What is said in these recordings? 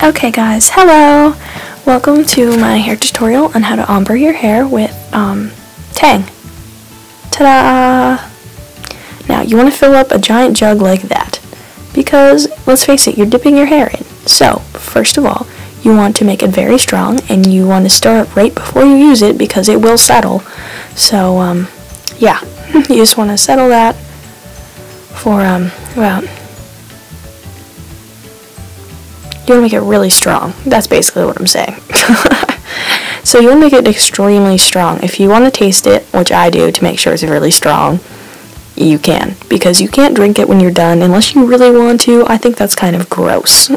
Okay guys, hello! Welcome to my hair tutorial on how to ombre your hair with Tang. Ta-da! Now you want to fill up a giant jug like that because, let's face it, you're dipping your hair in. So, first of all, you want to make it very strong and you want to stir it right before you use it because it will settle. So, yeah, you just want to settle that for about... You want to make it really strong. That's basically what I'm saying. So you want to make it extremely strong. If you want to taste it, which I do to make sure it's really strong, you can. Because you can't drink it when you're done unless you really want to. I think that's kind of gross.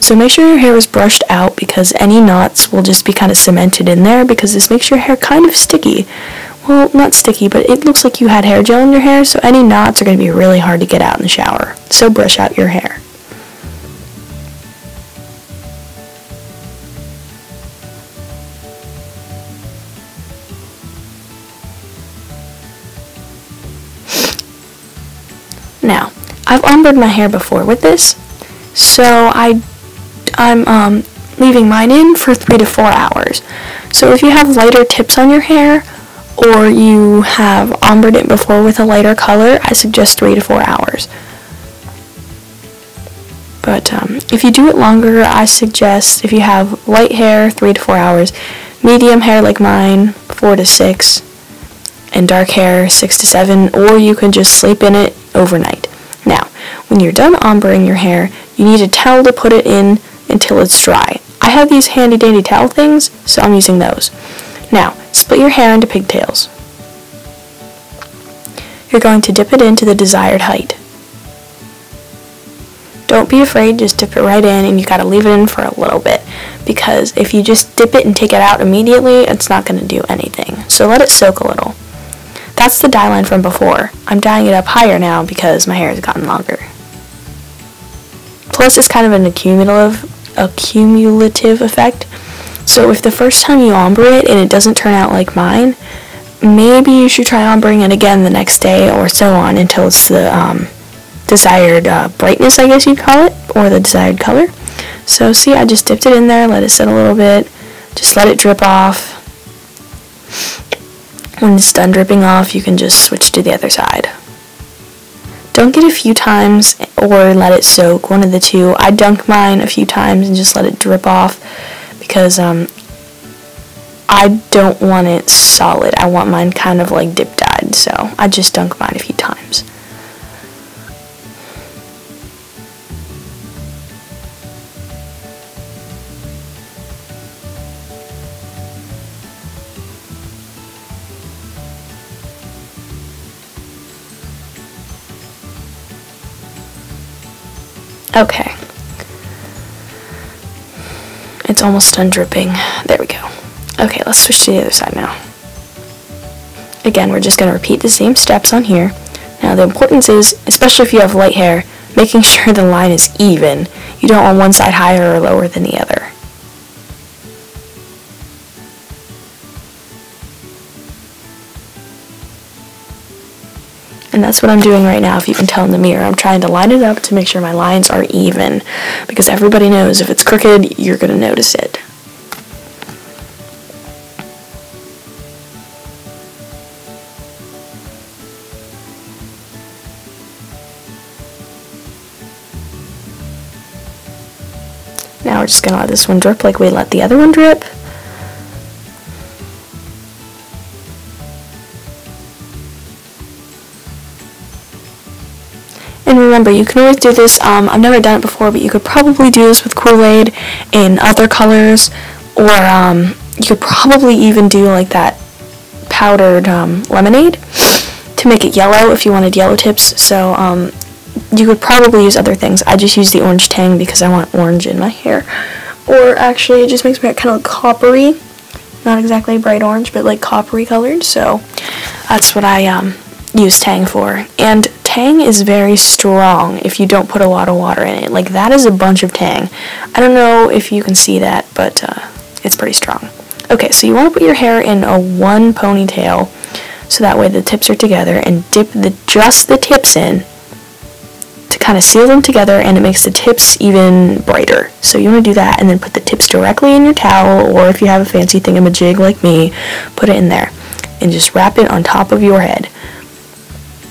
So make sure your hair is brushed out because any knots will just be kind of cemented in there because this makes your hair kind of sticky. Well, not sticky, but it looks like you had hair gel in your hair, so any knots are going to be really hard to get out in the shower. So brush out your hair. Now, I've ombred my hair before with this, so I'm leaving mine in for 3 to 4 hours. So if you have lighter tips on your hair, or you have ombred it before with a lighter color, I suggest 3 to 4 hours. But if you do it longer, I suggest, if you have light hair, 3 to 4 hours, medium hair like mine, 4 to 6, and dark hair, 6 to 7, or you can just sleep in it overnight. Now, when you're done ombreing your hair, you need a towel to put it in until it's dry. I have these handy dandy towel things, so I'm using those. Now, split your hair into pigtails. You're going to dip it into the desired height. Don't be afraid, just dip it right in, and you gotta leave it in for a little bit, because if you just dip it and take it out immediately, it's not going to do anything. So let it soak a little. That's the dye line from before. I'm dyeing it up higher now because my hair has gotten longer. Plus, it's kind of an accumulative effect. So if the first time you ombre it and it doesn't turn out like mine, maybe you should try ombreing it again the next day or so on until it's the desired brightness, I guess you'd call it, or the desired color. So see, I just dipped it in there, let it sit a little bit, just let it drip off. When it's done dripping off, you can just switch to the other side. Dunk it a few times or let it soak, one of the two. I dunk mine a few times and just let it drip off because I don't want it solid. I want mine kind of like dip dyed, so I just dunk mine a few times. Okay. It's almost done dripping. There we go. Okay, let's switch to the other side now. Again, we're just going to repeat the same steps on here. Now, the importance is, especially if you have light hair, making sure the line is even. You don't want one side higher or lower than the other. And that's what I'm doing right now, if you can tell in the mirror. I'm trying to line it up to make sure my lines are even, because everybody knows if it's crooked, you're going to notice it. Now we're just going to let this one drip like we let the other one drip. And remember, you can always do this, I've never done it before, but you could probably do this with Kool-Aid in other colors, or you could probably even do like that powdered lemonade to make it yellow if you wanted yellow tips. So you could probably use other things. I just use the orange Tang because I want orange in my hair. Or actually, it just makes my hair kind of coppery. Not exactly bright orange, but like coppery colored. So that's what I use Tang for. And Tang is very strong if you don't put a lot of water in it. Like, that is a bunch of Tang. I don't know if you can see that, but it's pretty strong. Okay, so you want to put your hair in a one ponytail so that way the tips are together, and dip just the tips in to kind of seals them together and it makes the tips even brighter. So you want to do that and then put the tips directly in your towel, or if you have a fancy thingamajig like me, put it in there and just wrap it on top of your head,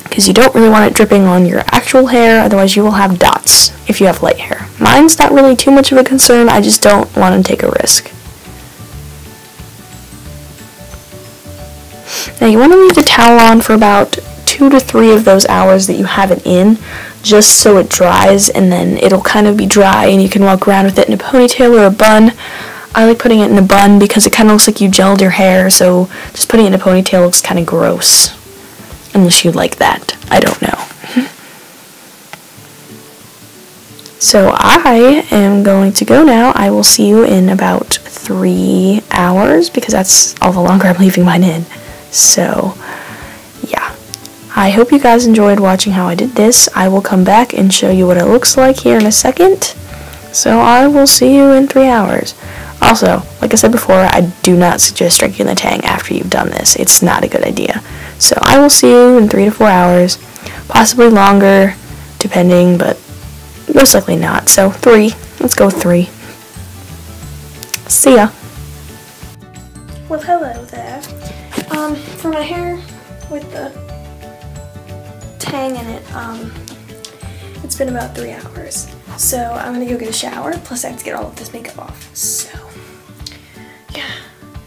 because you don't really want it dripping on your actual hair, otherwise you will have dots if you have light hair. Mine's not really too much of a concern, I just don't want to take a risk. Now you want to leave the towel on for about 2 to 3 of those hours that you have it in, just so it dries, and then it'll kind of be dry and you can walk around with it in a ponytail or a bun. I like putting it in a bun because it kind of looks like you gelled your hair, so just putting it in a ponytail looks kind of gross. Unless you like that. I don't know. So I am going to go now. I will see you in about 3 hours, because that's all the longer I'm leaving mine in. So, yeah. I hope you guys enjoyed watching how I did this. I will come back and show you what it looks like here in a second. So I will see you in 3 hours. Also, like I said before, I do not suggest drinking the Tang after you've done this. It's not a good idea. So I will see you in 3 to 4 hours. Possibly longer, depending, but most likely not. So 3. Let's go with 3. See ya. Well, hello there. For my hair with the Tang in it, it's been about 3 hours. So I'm gonna go get a shower, plus I have to get all of this makeup off. So, yeah.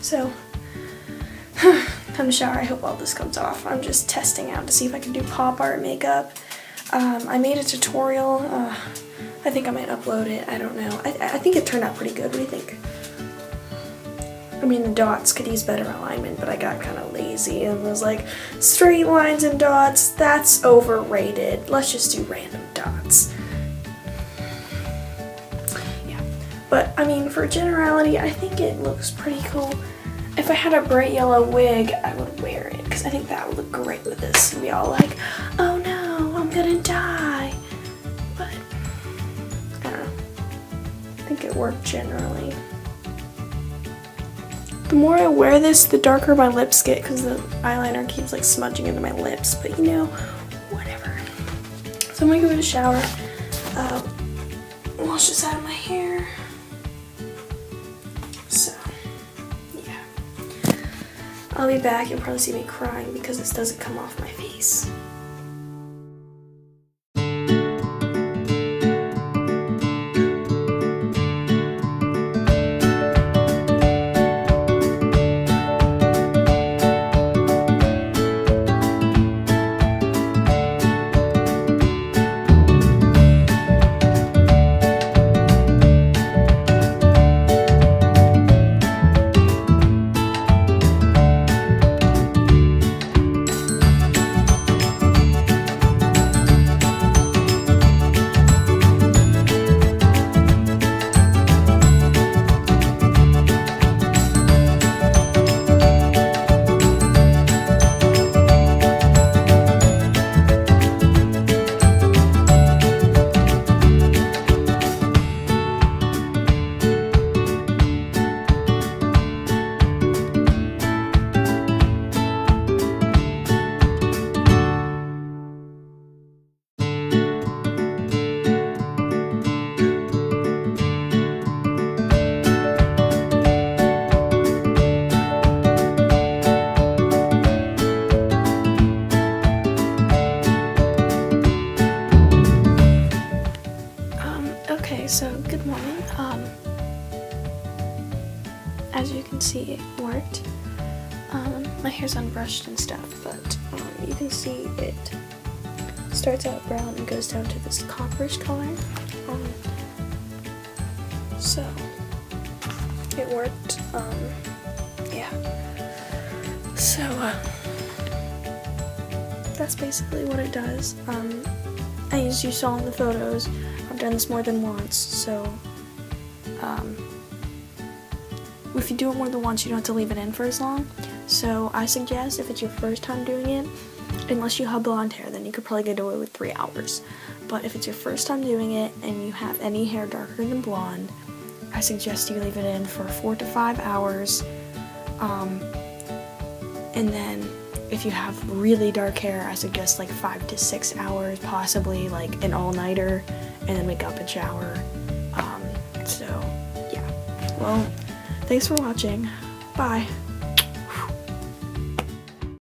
So, time to shower. I hope all this comes off. I'm just testing out to see if I can do pop art makeup. I made a tutorial. I think I might upload it. I don't know. I think it turned out pretty good. What do you think? I mean, the dots could use better alignment, but I got kind of lazy and was like, straight lines and dots, that's overrated. Let's just do random dots. Yeah, but I mean, for generality, I think it looks pretty cool. If I had a bright yellow wig, I would wear it, because I think that would look great with this. And be all like, oh no, I'm gonna die. But, I don't know. I think it worked generally. The more I wear this, the darker my lips get, because the eyeliner keeps like smudging into my lips, but you know, whatever. So I'm gonna go get a shower, wash this out of my hair. So, yeah. I'll be back. You'll probably see me crying because this doesn't come off my face. So good morning. As you can see, it worked. My hair's unbrushed and stuff, but you can see it starts out brown and goes down to this copperish color. So it worked. Yeah. So that's basically what it does. As you saw in the photos, I've done this more than once, so if you do it more than once, you don't have to leave it in for as long. So I suggest, if it's your first time doing it, unless you have blonde hair, then you could probably get away with 3 hours. But if it's your first time doing it and you have any hair darker than blonde, I suggest you leave it in for 4 to 5 hours, and then if you have really dark hair, I suggest like 5 to 6 hours, possibly like an all-nighter, and then wake up and shower. So yeah, well, thanks for watching. Bye.